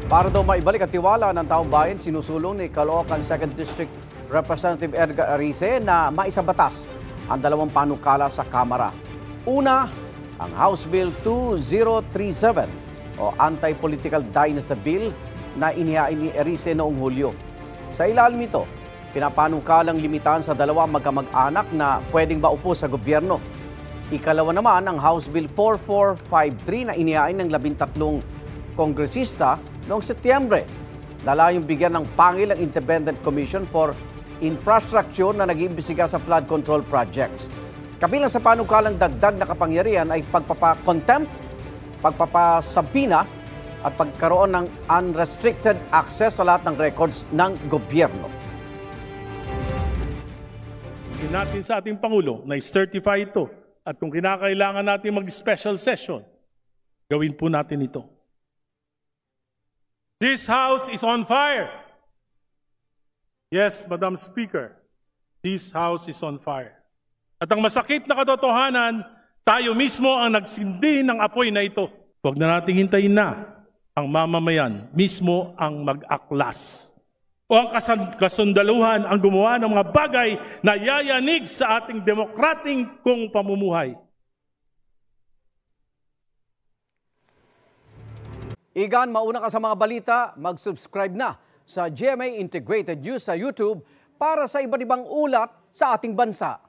Para daw maibalik ang tiwala ng taong bayan, sinusulong ni Caloocan 2nd District Representative Edgar Arice na maisabatas ang dalawang panukala sa Kamara. Una, ang House Bill 2037 o Anti-Political Dynasty Bill na inihain ni Arice noong Hulyo. Sa ilalim nito, pinapanukalang limitahan sa dalawang magkamag-anak na pwedeng maupo sa gobyerno. Ikalawa naman ang House Bill 4453 na inihain ng 13 kongresista noong Setyembre. Lalayong bigyan ng pangil ang Independent Commission for Infrastructure na nag-iimbestiga sa flood control projects. Kabilang sa panukalang dagdag na kapangyarihan ay pagpapakontempt, pagpapasabina at pagkaroon ng unrestricted access sa lahat ng records ng gobyerno. Natin sa ating Pangulo na certify ito at kung kinakailangan natin mag-special session, gawin po natin ito. This House is on fire. Yes, Madam Speaker, this House is on fire. At ang masakit na katotohanan, tayo mismo ang nagsindi ng apoy na ito. Huwag na nating hintayin na ang mamamayan mismo ang mag-aklas. O ang kasundaluhan ang gumawa ng mga bagay na yayanig sa ating demokrating kung pamumuhay. Igan, mauna ka sa mga balita, mag-subscribe na sa GMA Integrated News sa YouTube para sa iba't ibang ulat sa ating bansa.